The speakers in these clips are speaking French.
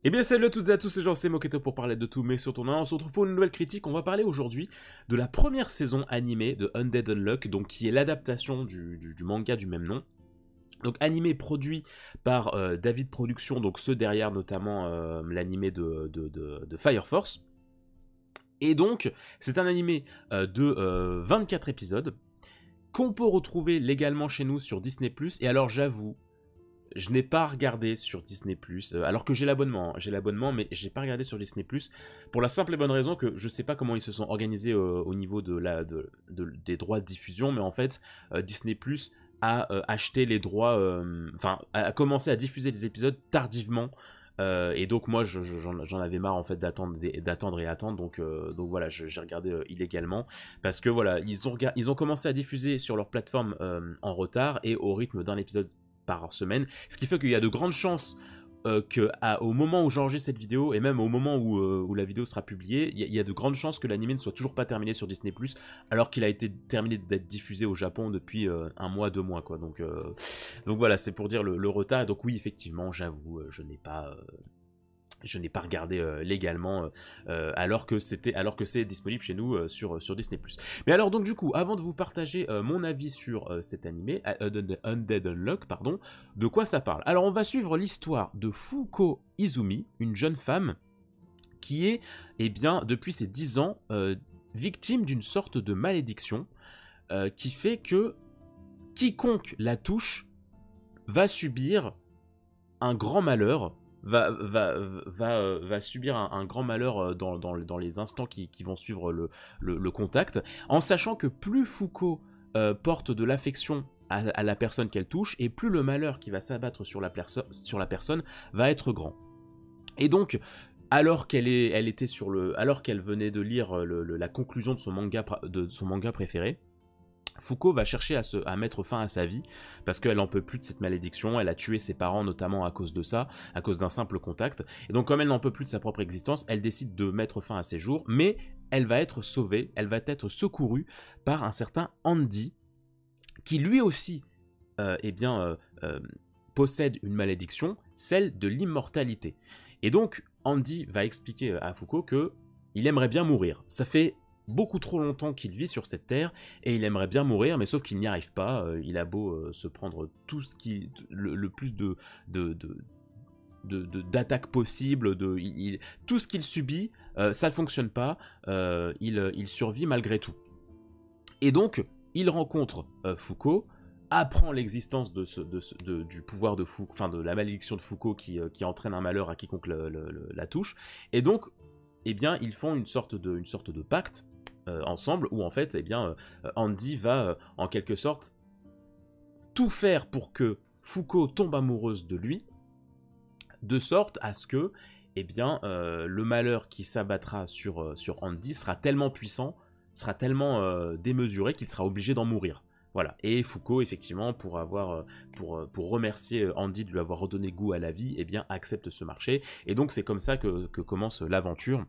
Eh bien salut à toutes et à tous, c'est Jean, c'est Moketo pour parler de tout, mais surtout non, on se retrouve pour une nouvelle critique. On va parler aujourd'hui de la première saison animée de Undead Unluck, donc qui est l'adaptation du manga du même nom. Donc animé produit par David Productions, donc ceux derrière notamment l'animé de Fire Force. Et donc c'est un animé de 24 épisodes qu'on peut retrouver légalement chez nous sur Disney+. Et alors j'avoue, je n'ai pas regardé sur Disney+, alors que j'ai l'abonnement, mais j'ai pas regardé sur Disney+, pour la simple et bonne raison que je sais pas comment ils se sont organisés au niveau des droits de diffusion, mais en fait, Disney+, a acheté les droits, enfin, a commencé à diffuser les épisodes tardivement, et donc moi j'en avais marre en fait d'attendre et attendre, donc voilà, j'ai regardé illégalement, parce que voilà, ils ont commencé à diffuser sur leur plateforme en retard et au rythme d'un épisode par semaine, ce qui fait qu'il y a de grandes chances qu'au moment où j'enregistre cette vidéo, et même au moment où la vidéo sera publiée, il y a de grandes chances que l'anime ne soit toujours pas terminé sur Disney+, alors qu'il a été terminé d'être diffusé au Japon depuis un mois, 2 mois, quoi. Donc voilà, c'est pour dire le retard. Et donc oui, effectivement, j'avoue, je n'ai pas regardé légalement, alors que c'est disponible chez nous sur Disney+. Mais alors donc du coup, avant de vous partager mon avis sur cet animé, Undead Unluck, pardon, de quoi ça parle? Alors on va suivre l'histoire de Fuko Izumi, une jeune femme qui est, eh bien, depuis ses 10 ans, victime d'une sorte de malédiction qui fait que quiconque la touche va subir un grand malheur, va subir un grand malheur dans les instants qui vont suivre le contact, en sachant que plus Fuko porte de l'affection à la personne qu'elle touche, et plus le malheur qui va s'abattre sur la personne va être grand. Et donc, alors qu'elle venait de lire la conclusion de son manga préféré, Fuko va chercher à mettre fin à sa vie, parce qu'elle n'en peut plus de cette malédiction. Elle a tué ses parents notamment à cause de ça, à cause d'un simple contact. Et donc comme elle n'en peut plus de sa propre existence, elle décide de mettre fin à ses jours, mais elle va être sauvée, elle va être secourue par un certain Andy, qui lui aussi possède une malédiction, celle de l'immortalité. Et donc Andy va expliquer à Fuko que il aimerait bien mourir. Ça fait beaucoup trop longtemps qu'il vit sur cette terre et il aimerait bien mourir, mais sauf qu'il n'y arrive pas. Il a beau se prendre tout ce qui le plus d'attaques possibles, tout ce qu'il subit, ça ne fonctionne pas. Il survit malgré tout. Et donc il rencontre Fuko, apprend l'existence du pouvoir de Fuko, enfin de la malédiction de Fuko qui entraîne un malheur à quiconque la touche. Et donc, eh bien, ils font une sorte de pacte ensemble, où en fait, eh bien, Andy va en quelque sorte tout faire pour que Fuko tombe amoureuse de lui, de sorte à ce que, eh bien, le malheur qui s'abattra sur Andy sera tellement puissant, sera tellement démesuré qu'il sera obligé d'en mourir. Voilà. Et Fuko, effectivement, pour remercier Andy de lui avoir redonné goût à la vie, eh bien, accepte ce marché. Et donc, c'est comme ça que commence l'aventure,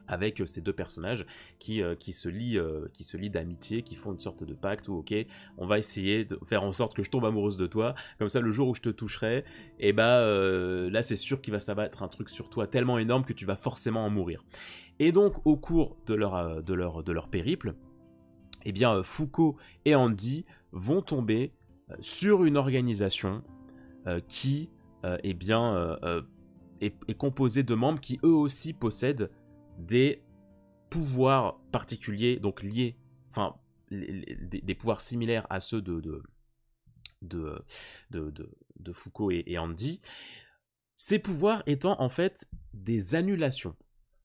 avec ces deux personnages qui se lient d'amitié, qui font une sorte de pacte où, ok, on va essayer de faire en sorte que je tombe amoureuse de toi, comme ça le jour où je te toucherai, et là c'est sûr qu'il va s'abattre un truc sur toi tellement énorme que tu vas forcément en mourir. Et donc au cours de leur périple, eh bien Fuko et Andy vont tomber sur une organisation qui est composée de membres qui eux aussi possèdent des pouvoirs particuliers, donc liés, enfin, des pouvoirs similaires à ceux de Fuko et Andy. Ces pouvoirs étant en fait des annulations.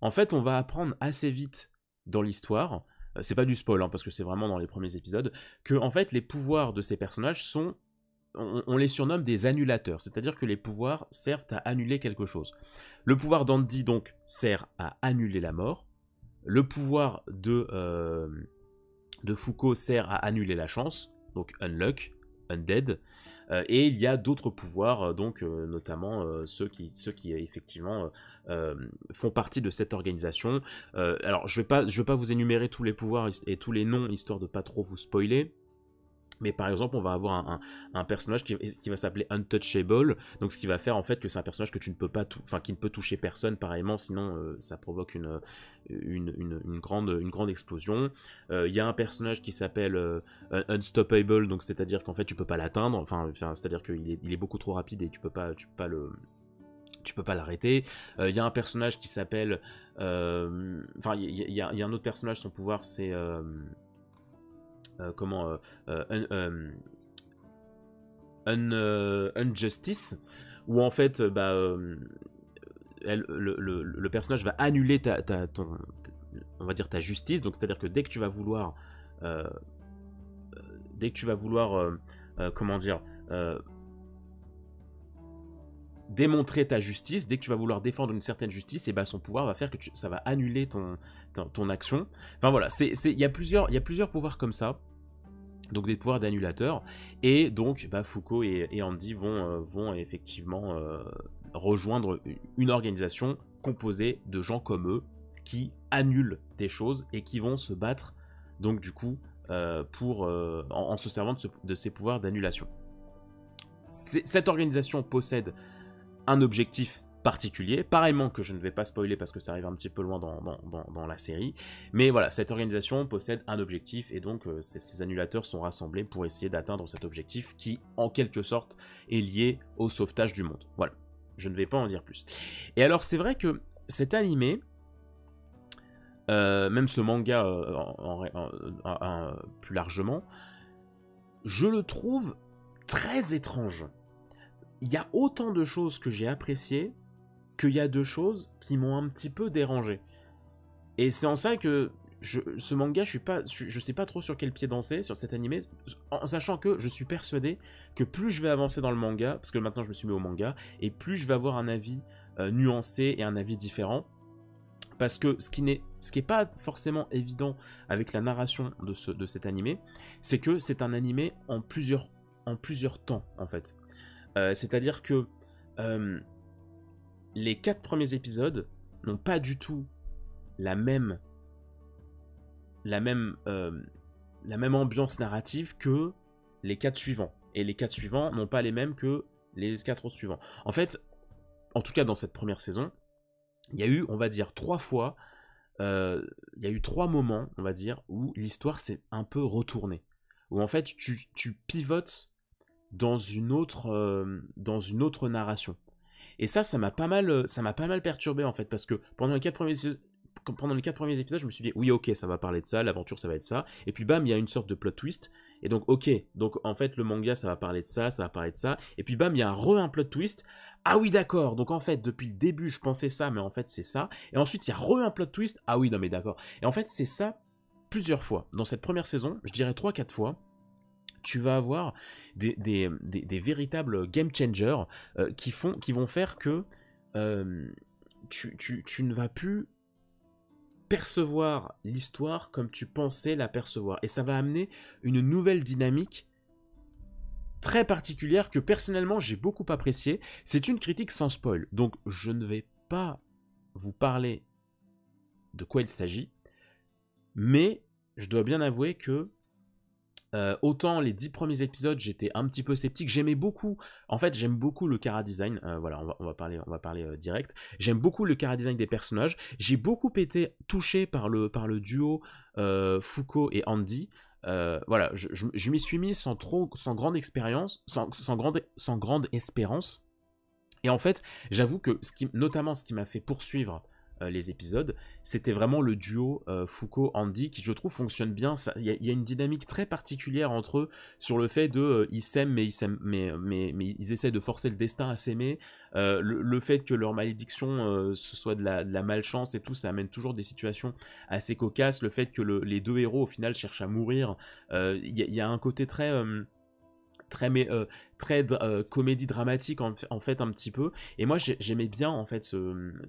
En fait, on va apprendre assez vite dans l'histoire, c'est pas du spoil, hein, parce que c'est vraiment dans les premiers épisodes, que en fait les pouvoirs de ces personnages sont, on les surnomme des annulateurs, c'est-à-dire que les pouvoirs servent à annuler quelque chose. Le pouvoir d'Andy, donc, sert à annuler la mort. Le pouvoir de Fuko sert à annuler la chance, donc Unluck, Undead. Et il y a d'autres pouvoirs, notamment ceux qui effectivement font partie de cette organisation. Alors, je vais pas vous énumérer tous les pouvoirs et tous les noms, histoire de pas trop vous spoiler. Mais par exemple, on va avoir un personnage qui va s'appeler Untouchable, donc ce qui va faire en fait que c'est un personnage que tu ne peux pas, enfin qui ne peut toucher personne pareillement, sinon ça provoque une grande explosion. Il y a un personnage qui s'appelle Unstoppable, donc c'est-à-dire qu'en fait tu peux pas l'atteindre, enfin c'est-à-dire qu'il est beaucoup trop rapide et tu peux pas l'arrêter. Il y a un personnage qui s'appelle, enfin il y a un autre personnage, son pouvoir c'est Unjustice, où en fait le personnage va annuler on va dire ta justice, donc c'est à dire que dès que tu vas vouloir comment dire, démontrer ta justice, dès que tu vas vouloir défendre une certaine justice, et ben son pouvoir va faire que ça va annuler ton action. Enfin voilà, il y a plusieurs pouvoirs comme ça, donc des pouvoirs d'annulateur, et donc Foucault et Andy vont effectivement rejoindre une organisation composée de gens comme eux qui annulent des choses et qui vont se battre donc du coup en se servant de ces pouvoirs d'annulation. Cette organisation possède un objectif particulier, pareillement que je ne vais pas spoiler parce que ça arrive un petit peu loin dans la série, mais voilà, cette organisation possède un objectif et donc ces annulateurs sont rassemblés pour essayer d'atteindre cet objectif qui, en quelque sorte, est lié au sauvetage du monde. Voilà, je ne vais pas en dire plus. Et alors, c'est vrai que cet animé, même ce manga plus largement, je le trouve très étrange. Il y a autant de choses que j'ai appréciées qu'il y a de choses qui m'ont un petit peu dérangé. Et c'est en ça que ce manga, je sais pas trop sur quel pied danser, sur cet animé, en sachant que je suis persuadé que plus je vais avancer dans le manga, parce que maintenant je me suis mis au manga, et plus je vais avoir un avis nuancé et un avis différent. Parce que ce qui n'est pas forcément évident avec la narration de cet animé, c'est que c'est un animé en plusieurs temps, en fait. C'est-à-dire que les 4 premiers épisodes n'ont pas du tout la même ambiance narrative que les 4 suivants. Et les 4 suivants n'ont pas les mêmes que les 4 suivants. En fait, en tout cas dans cette première saison, il y a eu, on va dire, 3 fois, il y a eu 3 moments, on va dire, où l'histoire s'est un peu retournée. Où en fait, tu pivotes dans une autre narration. Et ça m'a pas mal perturbé en fait, parce que pendant les 4 premiers épisodes, je me suis dit oui, ok, ça va parler de ça, l'aventure ça va être ça, et puis bam, il y a une sorte de plot twist, et donc ok, donc en fait le manga ça va parler de ça, et puis bam, il y a un plot twist, ah oui d'accord, donc en fait depuis le début je pensais ça, mais en fait c'est ça, et ensuite il y a un plot twist, ah oui non mais d'accord, et en fait c'est ça plusieurs fois, dans cette première saison, je dirais 3-4 fois, tu vas avoir des véritables game changers qui vont faire que tu ne vas plus percevoir l'histoire comme tu pensais la percevoir. Et ça va amener une nouvelle dynamique très particulière que personnellement j'ai beaucoup appréciée. C'est une critique sans spoil, donc je ne vais pas vous parler de quoi il s'agit, mais je dois bien avouer que autant les 10 premiers épisodes j'étais un petit peu sceptique, j'aime beaucoup le chara design, voilà, on va parler direct, j'aime beaucoup le chara design des personnages, j'ai beaucoup été touché par le duo Foucault et Andy, voilà, je m'y suis mis sans grande expérience, sans grande espérance, et en fait j'avoue que notamment ce qui m'a fait poursuivre les épisodes, c'était vraiment le duo Foucault-Andy qui je trouve fonctionne bien. Il y a une dynamique très particulière entre eux sur le fait de ils s'aiment mais ils essaient de forcer le destin à s'aimer, le fait que leur malédiction ce soit de la malchance et tout, ça amène toujours des situations assez cocasses, le fait que les deux héros au final cherchent à mourir, il y a un côté très comédie dramatique en fait un petit peu, et moi j'aimais bien en fait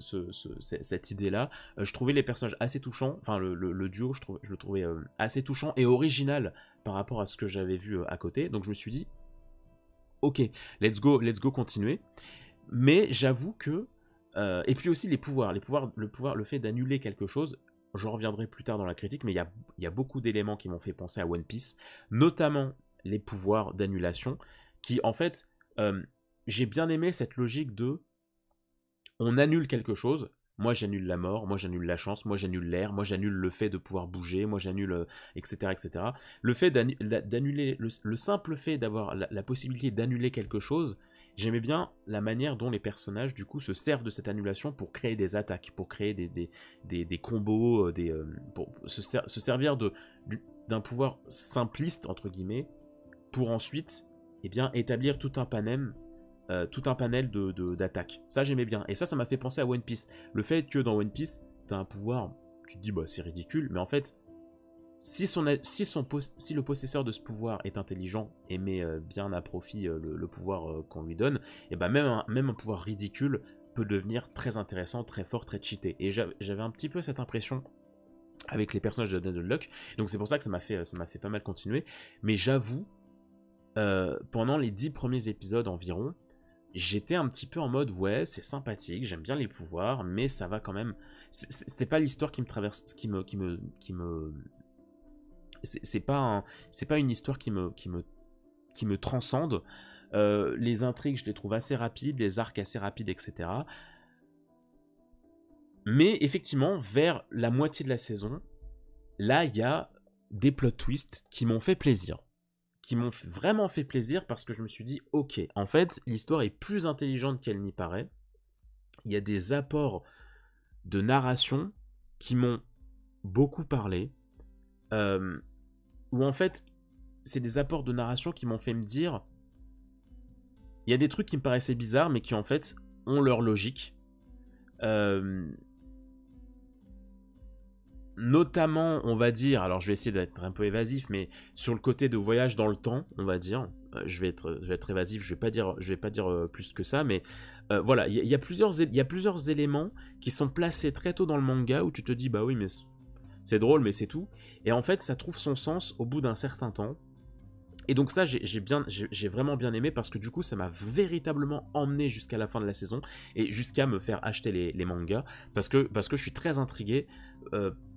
cette idée là, je trouvais les personnages assez touchants, enfin le duo je le trouvais assez touchant et original par rapport à ce que j'avais vu à côté, donc je me suis dit ok, let's go continuer, mais j'avoue que et puis aussi le fait d'annuler quelque chose, j'en reviendrai plus tard dans la critique, mais il y a beaucoup d'éléments qui m'ont fait penser à One Piece, notamment les pouvoirs d'annulation, qui en fait, j'ai bien aimé cette logique de on annule quelque chose. Moi, j'annule la mort, moi, j'annule la chance, moi, j'annule l'air, moi, j'annule le fait de pouvoir bouger, moi, j'annule, etc., etc. Le fait d'annuler, le simple fait d'avoir la possibilité d'annuler quelque chose, j'aimais bien la manière dont les personnages, du coup, se servent de cette annulation pour créer des attaques, pour créer des combos, pour se servir d'un pouvoir simpliste, entre guillemets, pour ensuite, eh bien, établir tout un panel d'attaques. Ça, j'aimais bien. Et ça m'a fait penser à One Piece. Le fait que dans One Piece, t'as un pouvoir, tu te dis, bah, c'est ridicule, mais en fait, si le possesseur de ce pouvoir est intelligent et met bien à profit le pouvoir qu'on lui donne, et bah même un pouvoir ridicule peut devenir très intéressant, très fort, très cheaté. Et j'avais un petit peu cette impression avec les personnages de Undead Unluck, donc c'est pour ça que ça m'a fait pas mal continuer. Mais j'avoue, pendant les 10 premiers épisodes environ, j'étais un petit peu en mode ouais, c'est sympathique, j'aime bien les pouvoirs, mais ça va quand même. C'est pas l'histoire qui me traverse, c'est pas une histoire qui me transcende. Les intrigues, je les trouve assez rapides, les arcs assez rapides, etc. Mais effectivement, vers la moitié de la saison, là, il y a des plot twists qui m'ont fait plaisir. Qui m'ont vraiment fait plaisir parce que je me suis dit, ok, en fait, l'histoire est plus intelligente qu'elle n'y paraît. Il y a des apports de narration qui m'ont beaucoup parlé. Où en fait, c'est des apports de narration qui m'ont fait me dire, il y a des trucs qui me paraissaient bizarres, mais qui en fait ont leur logique. Notamment, on va dire, alors je vais essayer d'être un peu évasif, mais sur le côté de voyage dans le temps, on va dire, je vais être évasif, je vais pas dire plus que ça, mais voilà, il y a plusieurs éléments qui sont placés très tôt dans le manga où tu te dis, bah oui, mais c'est drôle, mais c'est tout. Et en fait, ça trouve son sens au bout d'un certain temps. Et donc ça, j'ai vraiment bien aimé parce que du coup, ça m'a véritablement emmené jusqu'à la fin de la saison et jusqu'à me faire acheter les mangas parce que je suis très intrigué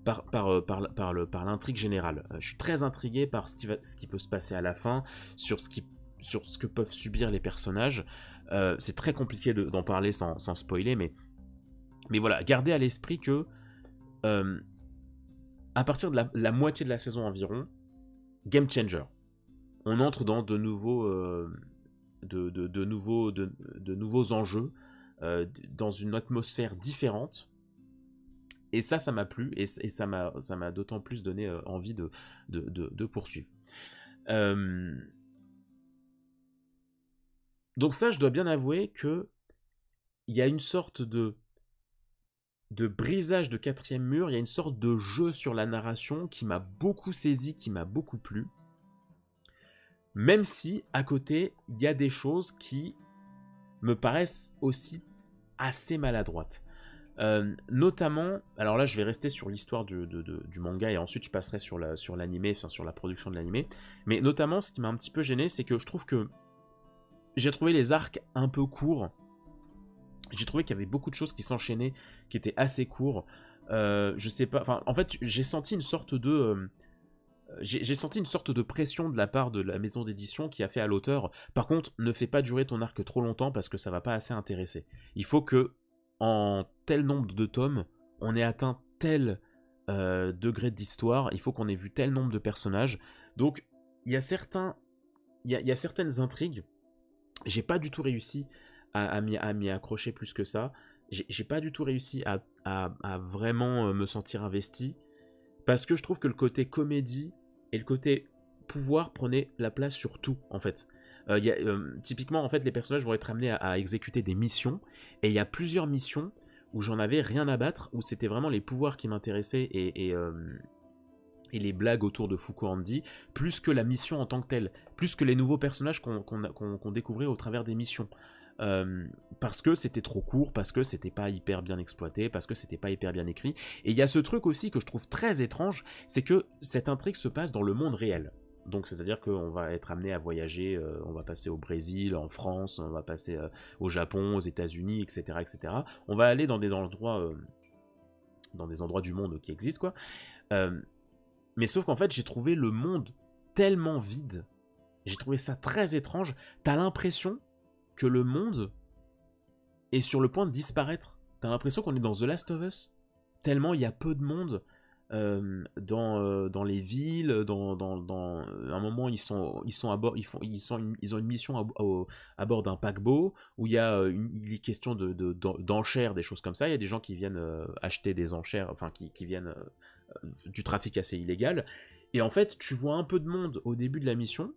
par l'intrigue générale. Je suis très intrigué par ce qui peut se passer à la fin, sur ce que peuvent subir les personnages. C'est très compliqué d'en parler sans spoiler, mais voilà, gardez à l'esprit que à partir de la moitié de la saison environ, game changer. On entre dans de nouveaux enjeux, dans une atmosphère différente. Et ça m'a plu, et ça m'a d'autant plus donné envie de poursuivre. Donc ça, je dois bien avouer que il y a une sorte de brisage de quatrième mur, il y a une sorte de jeu sur la narration qui m'a beaucoup saisi, qui m'a beaucoup plu. Même si, à côté, il y a des choses qui me paraissent aussi assez maladroites. Notamment, alors là je vais rester sur l'histoire du manga et ensuite je passerai sur l'animé, enfin sur la production de l'animé. Mais notamment, ce qui m'a un petit peu gêné, c'est que je trouve que j'ai trouvé les arcs un peu courts. J'ai trouvé qu'il y avait beaucoup de choses qui s'enchaînaient, qui étaient assez courts. Je sais pas, enfin, en fait, j'ai senti une sorte de... j'ai senti une sorte de pression de la part de la maison d'édition qui a fait à l'auteur, par contre, ne fais pas durer ton arc trop longtemps parce que ça va pas assez intéresser. Il faut que, en tel nombre de tomes, on ait atteint tel degré d'histoire, il faut qu'on ait vu tel nombre de personnages. Donc, il y a certaines intrigues, j'ai pas du tout réussi à m'y accrocher plus que ça. J'ai pas du tout réussi à vraiment me sentir investi, parce que je trouve que le côté comédie et le côté pouvoir prenaient la place sur tout, en fait. Typiquement, en fait, les personnages vont être amenés à exécuter des missions, et il y a plusieurs missions où j'en avais rien à battre, où c'était vraiment les pouvoirs qui m'intéressaient et les blagues autour de Fuko Andy, plus que la mission en tant que telle, plus que les nouveaux personnages qu'on découvrait au travers des missions. Parce que c'était trop court, parce que c'était pas hyper bien exploité, parce que c'était pas hyper bien écrit. Et il y a ce truc aussi que je trouve très étrange, c'est que cette intrigue se passe dans le monde réel. Donc c'est-à-dire qu'on va être amené à voyager, on va passer au Brésil, en France, on va passer au Japon, aux États-Unis, etc., etc. On va aller dans des endroits du monde qui existent, quoi. Mais sauf qu'en fait, j'ai trouvé le monde tellement vide, J'ai trouvé ça très étrange. T'as l'impression que le monde est sur le point de disparaître. T'as l'impression qu'on est dans The Last of Us. Tellement il y a peu de monde dans les villes. À un moment, ils sont à bord, ils ont une mission à bord d'un paquebot où il y a il est question d'enchères, des choses comme ça. Il y a des gens qui viennent acheter des enchères, enfin qui viennent du trafic assez illégal. Et en fait, tu vois un peu de monde au début de la mission.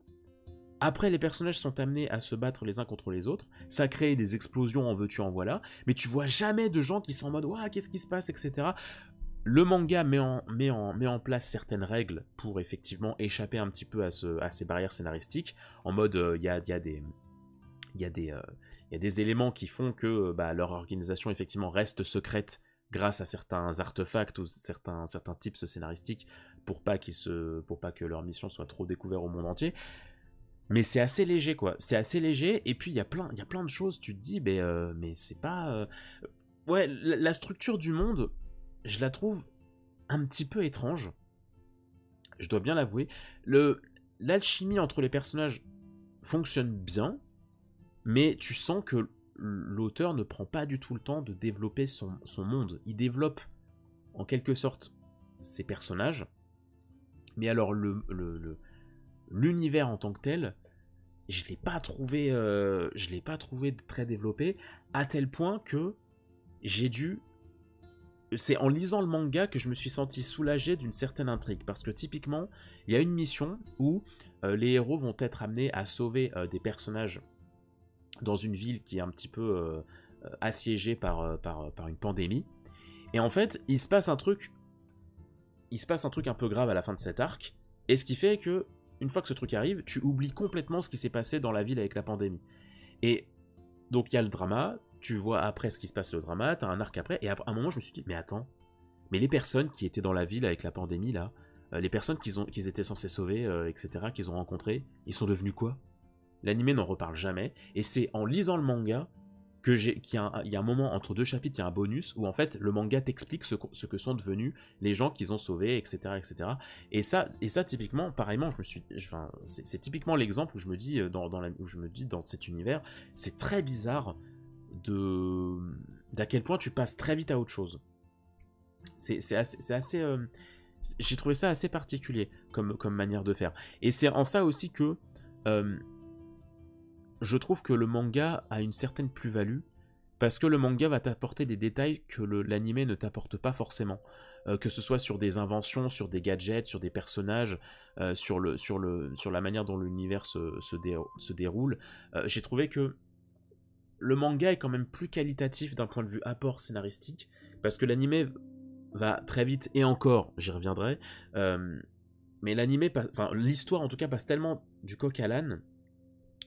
Après, les personnages sont amenés à se battre les uns contre les autres. Ça crée des explosions, en veux-tu, en voilà. Mais tu vois jamais de gens qui sont en mode « Ouah, qu'est-ce qui se passe ?» etc. Le manga met en place certaines règles pour effectivement échapper un petit peu à ces barrières scénaristiques. En mode, il y a des éléments qui font que leur organisation effectivement reste secrète grâce à certains artefacts ou certains tips scénaristiques pour pas que leur mission soit trop découverte au monde entier. Mais c'est assez léger, quoi. C'est assez léger, et puis il y a plein de choses, tu te dis, mais c'est pas... Ouais, la structure du monde, je la trouve un petit peu étrange. Je dois bien l'avouer. L'alchimie entre les personnages fonctionne bien, mais tu sens que l'auteur ne prend pas du tout le temps de développer son monde. Il développe, en quelque sorte, ses personnages, mais alors l'univers en tant que tel, je l'ai pas trouvé très développé, à tel point que c'est en lisant le manga que je me suis senti soulagé d'une certaine intrigue, parce que typiquement, il y a une mission où les héros vont être amenés à sauver des personnages dans une ville qui est un petit peu assiégée par une pandémie, et en fait, il se passe un truc un peu grave à la fin de cet arc, et ce qui fait que une fois que ce truc arrive, tu oublies complètement ce qui s'est passé dans la ville avec la pandémie. Et donc il y a le drama, tu vois après ce qui se passe le drama, t'as un arc après, et à un moment je me suis dit, mais attends, mais les personnes qui étaient dans la ville avec la pandémie là, les personnes qu'ils étaient censés sauver, etc., qu'ils ont rencontrées, ils sont devenus quoi? L'anime n'en reparle jamais, et c'est en lisant le manga qu'il y a un moment entre deux chapitres, il y a un bonus où en fait le manga t'explique ce que sont devenus les gens qu'ils ont sauvés, etc., etc. Et ça typiquement, pareillement, c'est typiquement l'exemple où je me dis dans cet univers, c'est très bizarre d'à quel point tu passes très vite à autre chose. C'est assez j'ai trouvé ça assez particulier comme manière de faire. Et c'est en ça aussi que je trouve que le manga a une certaine plus-value, parce que le manga va t'apporter des détails que l'anime ne t'apporte pas forcément. Que ce soit sur des inventions, sur des gadgets, sur des personnages, sur la manière dont l'univers se déroule. J'ai trouvé que le manga est quand même plus qualitatif d'un point de vue apport scénaristique, parce que l'anime va très vite, et encore, j'y reviendrai, mais l'histoire en tout cas passe tellement du coq à l'âne,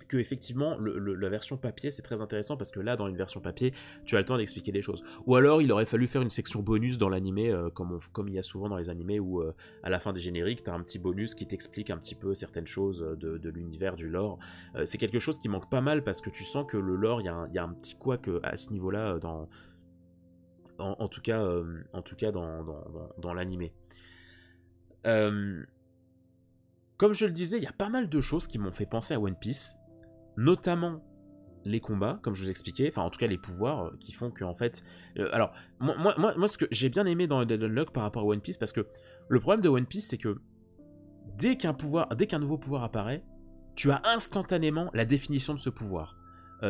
que effectivement la version papier c'est très intéressant, parce que là dans une version papier tu as le temps d'expliquer des choses, ou alors il aurait fallu faire une section bonus dans l'animé, comme il y a souvent dans les animés où à la fin des génériques tu as un petit bonus qui t'explique un petit peu certaines choses de l'univers, du lore. C'est quelque chose qui manque pas mal, parce que tu sens que le lore, il y a un petit couac à ce niveau là en tout cas dans l'animé. Comme je le disais, il y a pas mal de choses qui m'ont fait penser à One Piece, notamment les combats, comme je vous expliquais, enfin en tout cas les pouvoirs qui font que en fait... alors, moi ce que j'ai bien aimé dans Dead Unlock par rapport à One Piece, parce que le problème de One Piece, c'est que dès qu'un nouveau pouvoir apparaît, tu as instantanément la définition de ce pouvoir.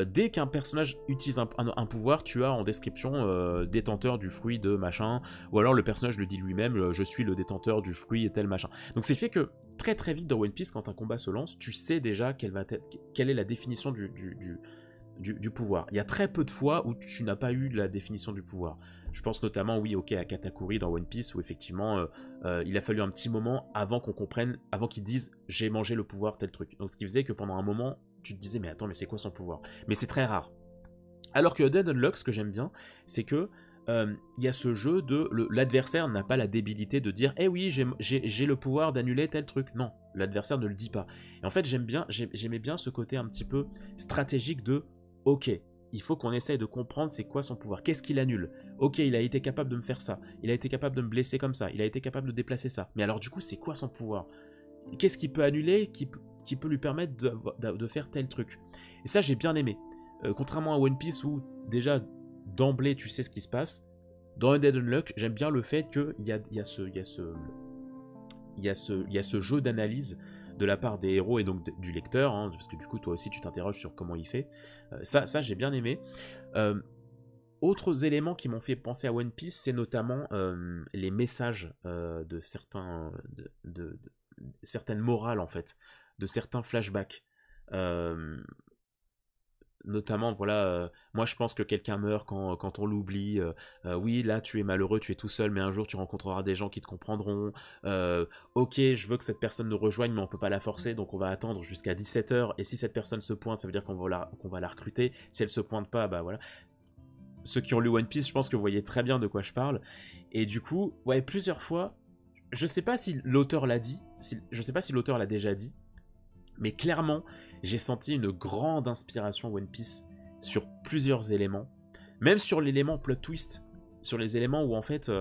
Dès qu'un personnage utilise un pouvoir, tu as en description détenteur du fruit de machin, ou alors le personnage le dit lui-même, je suis le détenteur du fruit et tel machin. Donc c'est fait que très très vite dans One Piece, quand un combat se lance, tu sais déjà quelle est la définition du pouvoir. Il y a très peu de fois où tu n'as pas eu la définition du pouvoir. Je pense notamment, oui, à Katakuri dans One Piece, où effectivement, il a fallu un petit moment avant qu'on comprenne, avant qu'ils disent « j'ai mangé le pouvoir, tel truc ». Donc ce qui faisait que pendant un moment, tu te disais « mais attends, mais c'est quoi son pouvoir ?» Mais c'est très rare. Alors que Dead Unlock, ce que j'aime bien, c'est que il y a ce jeu de l'adversaire n'a pas la débilité de dire eh oui j'ai le pouvoir d'annuler tel truc. Non, l'adversaire ne le dit pas. Et en fait j'aimais bien ce côté un petit peu stratégique de ok, il faut qu'on essaye de comprendre c'est quoi son pouvoir, qu'est-ce qu'il annule. Ok, il a été capable de me faire ça, il a été capable de me blesser comme ça, il a été capable de déplacer ça, mais alors du coup c'est quoi son pouvoir? qu'est-ce qu'il peut annuler qui peut lui permettre de faire tel truc. Et ça, j'ai bien aimé. Contrairement à One Piece où, déjà, d'emblée, tu sais ce qui se passe, dans Undead Unluck, j'aime bien le fait qu'il y a ce jeu d'analyse de la part des héros et donc du lecteur, hein, parce que du coup, toi aussi, tu t'interroges sur comment il fait. Ça j'ai bien aimé. Autres éléments qui m'ont fait penser à One Piece, c'est notamment les messages de certaines morales, en fait, de certains flashbacks. Notamment, voilà, moi je pense que quelqu'un meurt quand on l'oublie. Oui, là tu es malheureux, tu es tout seul, mais un jour tu rencontreras des gens qui te comprendront. Ok, je veux que cette personne nous rejoigne, mais on peut pas la forcer, donc on va attendre jusqu'à 17h. Et si cette personne se pointe, ça veut dire qu'on va la recruter. Si elle se pointe pas, bah voilà. Ceux qui ont lu One Piece, je pense que vous voyez très bien de quoi je parle. Et du coup, ouais, plusieurs fois, je sais pas si l'auteur l'a dit, je sais pas si l'auteur l'a déjà dit, mais clairement, j'ai senti une grande inspiration One Piece sur plusieurs éléments. Même sur l'élément plot twist, sur les éléments où en fait,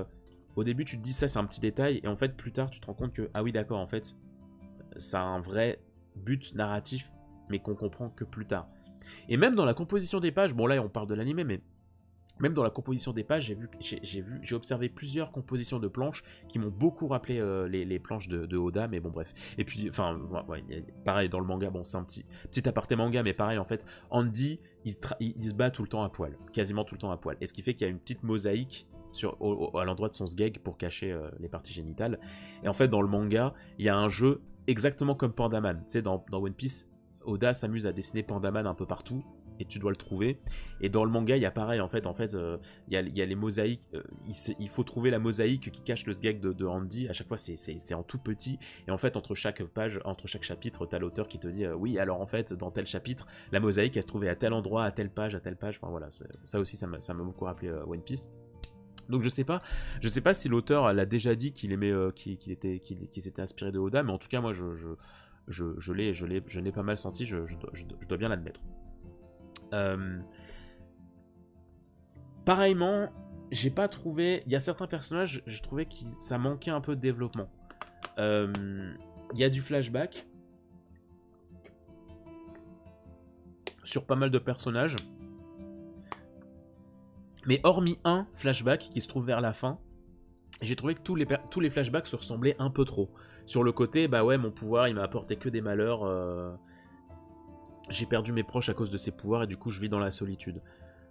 au début tu te dis ça c'est un petit détail, et en fait plus tard tu te rends compte que, ah oui d'accord, en fait, ça a un vrai but narratif, mais qu'on comprend que plus tard. Et même dans la composition des pages, bon là on parle de l'anime, mais même dans la composition des pages, j'ai observé plusieurs compositions de planches qui m'ont beaucoup rappelé les planches de Oda, mais bon bref. Et puis, enfin, ouais, pareil dans le manga, bon c'est un petit aparté manga, mais pareil en fait, Andy, il se bat tout le temps à poil, quasiment tout le temps à poil. Et ce qui fait qu'il y a une petite mosaïque à l'endroit de son sgeg pour cacher les parties génitales. Et en fait, dans le manga, il y a un jeu exactement comme Pandaman. Tu sais, dans One Piece, Oda s'amuse à dessiner Pandaman un peu partout, et tu dois le trouver. Et dans le manga, il y a pareil, en fait, il y a les mosaïques, il faut trouver la mosaïque qui cache le sgeg de Andy. À chaque fois, c'est en tout petit, et en fait, entre chaque page, entre chaque chapitre, t'as l'auteur qui te dit oui, alors en fait, dans tel chapitre, la mosaïque, elle se trouvait à tel endroit, à telle page, enfin voilà, ça aussi, ça m'a beaucoup rappelé One Piece. Donc je sais pas si l'auteur l'a déjà dit qu'il aimait, qu'il s'était inspiré de Oda, mais en tout cas, moi, je l'ai pas mal senti, je dois bien l'admettre. Pareillement, j'ai pas trouvé. Il y a certains personnages, je trouvais que ça manquait un peu de développement. Il y a du flashback sur pas mal de personnages, mais hormis un flashback qui se trouve vers la fin, j'ai trouvé que tous les flashbacks se ressemblaient un peu trop. Sur le côté, bah ouais, mon pouvoir, il m'a apporté que des malheurs. J'ai perdu mes proches à cause de ces pouvoirs et du coup je vis dans la solitude.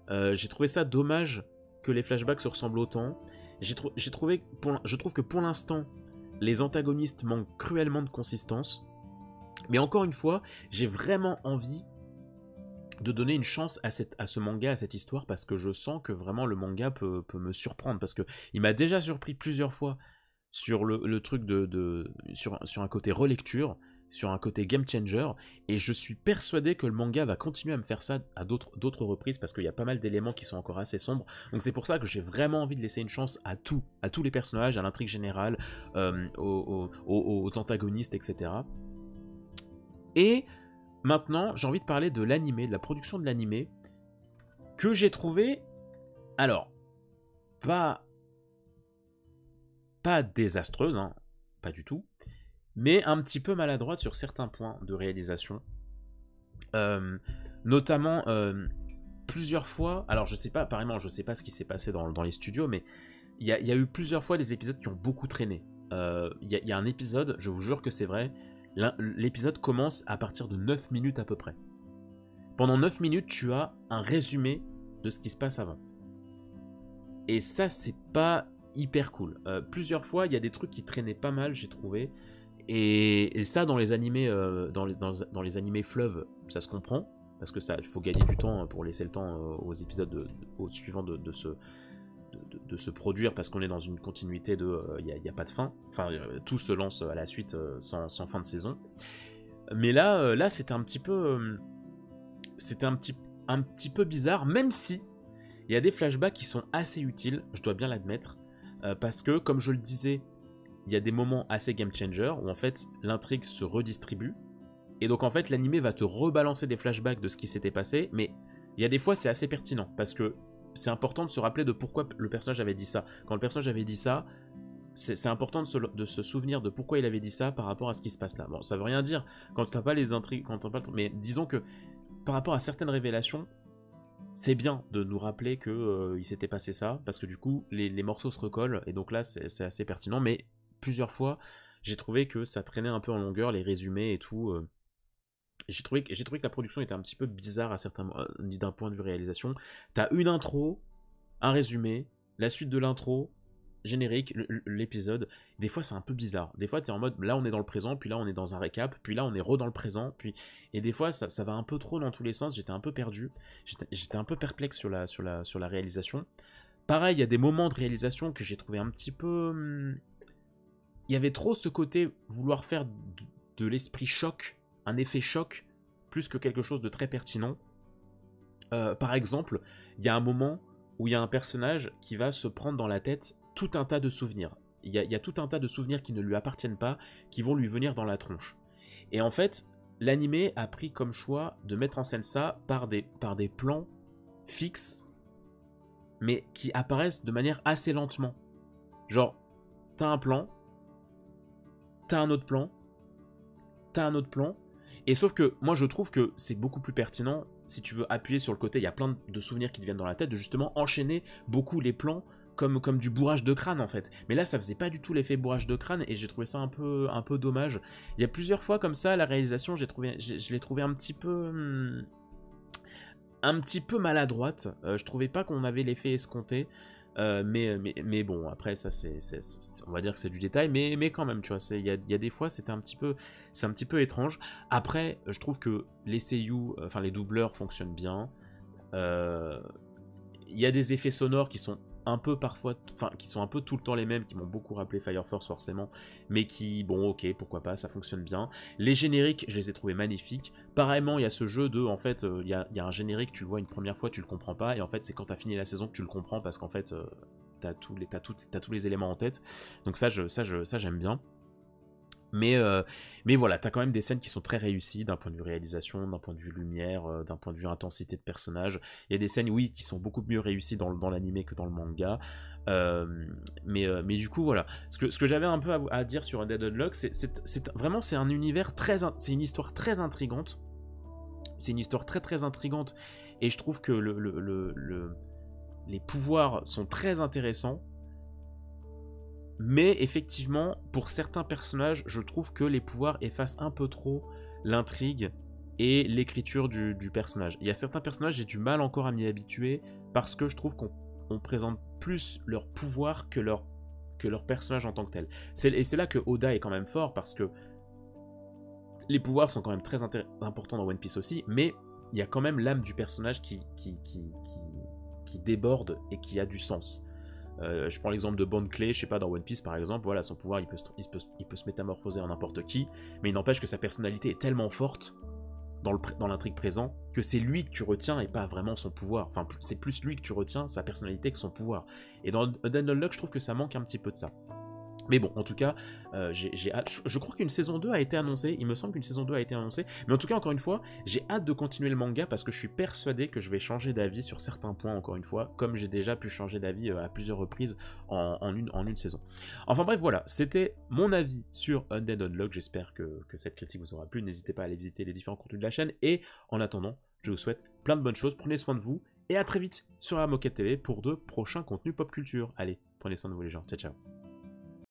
J'ai trouvé ça dommage que les flashbacks se ressemblent autant. Je trouve que pour l'instant, les antagonistes manquent cruellement de consistance. Mais encore une fois, j'ai vraiment envie de donner une chance à ce manga, à cette histoire, parce que je sens que vraiment le manga peut me surprendre. Parce qu'il m'a déjà surpris plusieurs fois sur le truc sur un côté relecture, sur un côté game changer, et je suis persuadé que le manga va continuer à me faire ça à d'autres reprises, parce qu'il y a pas mal d'éléments qui sont encore assez sombres. Donc c'est pour ça que j'ai vraiment envie de laisser une chance à tous les personnages, à l'intrigue générale, aux antagonistes, etc. Et maintenant, j'ai envie de parler de l'animé, de la production de l'animé, que j'ai trouvé, alors, pas désastreuse, hein, pas du tout, mais un petit peu maladroite sur certains points de réalisation. Notamment, plusieurs fois, alors je sais pas, apparemment, je sais pas ce qui s'est passé dans les studios, mais il y a eu plusieurs fois des épisodes qui ont beaucoup traîné. Il y a un épisode, je vous jure que c'est vrai, l'épisode commence à partir de 9 minutes à peu près. Pendant 9 minutes, tu as un résumé de ce qui se passe avant. Et ça, c'est pas hyper cool. Plusieurs fois, il y a des trucs qui traînaient pas mal, j'ai trouvé. Et ça, dans les animés, dans les animés fleuves, ça se comprend, parce que ça, il faut gagner du temps pour laisser le temps aux épisodes suivants de se produire, parce qu'on est dans une continuité il n'y a pas de fin. Enfin, tout se lance à la suite sans fin de saison. Mais là, c'était un petit peu, un petit peu bizarre, même si il y a des flashbacks qui sont assez utiles, je dois bien l'admettre, parce que, comme je le disais, il y a des moments assez game changer où en fait l'intrigue se redistribue, et donc en fait l'animé va te rebalancer des flashbacks de ce qui s'était passé, mais il y a des fois c'est assez pertinent, parce que c'est important de se rappeler de pourquoi le personnage avait dit ça. Quand le personnage avait dit ça, c'est important de se souvenir de pourquoi il avait dit ça par rapport à ce qui se passe là. Bon, ça veut rien dire quand t'as pas les intrigues, quand t'as pas mais disons que par rapport à certaines révélations, c'est bien de nous rappeler que il s'était passé ça, parce que du coup, les morceaux se recollent, et donc là, c'est assez pertinent, mais plusieurs fois, j'ai trouvé que ça traînait un peu en longueur, les résumés et tout. J'ai trouvé que la production était un petit peu bizarre à certains d'un point de vue réalisation. T'as une intro, un résumé, la suite de l'intro, générique, l'épisode. Des fois, c'est un peu bizarre. Des fois, t'es en mode, là, on est dans le présent, puis là, on est dans un récap, puis là, on est dans le présent, puis... Et des fois, ça va un peu trop dans tous les sens. J'étais un peu perdu. J'étais un peu perplexe sur la réalisation. Pareil, il y a des moments de réalisation que j'ai trouvé un petit peu... Il y avait trop ce côté vouloir faire de l'esprit choc, un effet choc, plus que quelque chose de très pertinent. Par exemple, il y a un moment où il y a un personnage qui va se prendre dans la tête tout un tas de souvenirs. Il y a tout un tas de souvenirs qui ne lui appartiennent pas, qui vont lui venir dans la tronche. Et en fait, l'animé a pris comme choix de mettre en scène ça par des plans fixes, mais qui apparaissent de manière assez lentement. Genre, t'as un plan, t'as un autre plan, t'as un autre plan, et sauf que moi je trouve que c'est beaucoup plus pertinent, si tu veux appuyer sur le côté, il y a plein de souvenirs qui te viennent dans la tête, de justement enchaîner beaucoup les plans comme du bourrage de crâne en fait. Mais là ça faisait pas du tout l'effet bourrage de crâne et j'ai trouvé ça un peu dommage. Il y a plusieurs fois comme ça, la réalisation, je l'ai trouvé un petit peu maladroite. Je trouvais pas qu'on avait l'effet escompté. Mais bon, après ça on va dire que c'est du détail, mais quand même, tu vois, il y a des fois c'est un petit peu étrange. Après, je trouve que les seiyuu, enfin les doubleurs fonctionnent bien. Il y a des effets sonores qui sont un peu parfois, enfin qui sont un peu tout le temps les mêmes, qui m'ont beaucoup rappelé Fire Force forcément, mais qui, bon ok, pourquoi pas, ça fonctionne bien. Les génériques, je les ai trouvés magnifiques. Pareillement, il y a ce jeu de, en fait, il y a un générique, tu le vois une première fois, tu le comprends pas, et en fait c'est quand t'as fini la saison que tu le comprends, parce qu'en fait t'as tous les éléments en tête. Donc ça j'aime bien. Mais voilà, t'as quand même des scènes qui sont très réussies d'un point de vue réalisation, d'un point de vue lumière, d'un point de vue intensité de personnage. Il y a des scènes, oui, qui sont beaucoup mieux réussies dans l'anime que dans le manga. Mais du coup, voilà. Ce que j'avais un peu à dire sur Undead Unluck, vraiment, c'est un univers c'est une histoire très intrigante. C'est une histoire très très intrigante. Et je trouve que les pouvoirs sont très intéressants. Mais effectivement, pour certains personnages, je trouve que les pouvoirs effacent un peu trop l'intrigue et l'écriture du personnage. Il y a certains personnages, j'ai du mal encore à m'y habituer, parce que je trouve qu'on présente plus leur pouvoir que leur personnage en tant que tel. Et c'est là que Oda est quand même fort, parce que les pouvoirs sont quand même très importants dans One Piece aussi, mais il y a quand même l'âme du personnage qui déborde et qui a du sens. Je prends l'exemple de Bond Clay, je sais pas, dans One Piece par exemple, voilà, son pouvoir il peut se métamorphoser en n'importe qui, mais il n'empêche que sa personnalité est tellement forte dans l'intrigue présent que c'est lui que tu retiens et pas vraiment son pouvoir. Enfin, c'est plus lui que tu retiens, sa personnalité, que son pouvoir. Et dans Undead Unluck, je trouve que ça manque un petit peu de ça. Mais bon, en tout cas, j'ai hâte. Je crois qu'une saison 2 a été annoncée. Il me semble qu'une saison 2 a été annoncée. Mais en tout cas, encore une fois, j'ai hâte de continuer le manga parce que je suis persuadé que je vais changer d'avis sur certains points, encore une fois, comme j'ai déjà pu changer d'avis à plusieurs reprises en une saison. Enfin bref, voilà, c'était mon avis sur Undead Unluck. J'espère que cette critique vous aura plu. N'hésitez pas à aller visiter les différents contenus de la chaîne. Et en attendant, je vous souhaite plein de bonnes choses. Prenez soin de vous. Et à très vite sur la Moquette TV pour de prochains contenus pop culture. Allez, prenez soin de vous les gens. Ciao, ciao.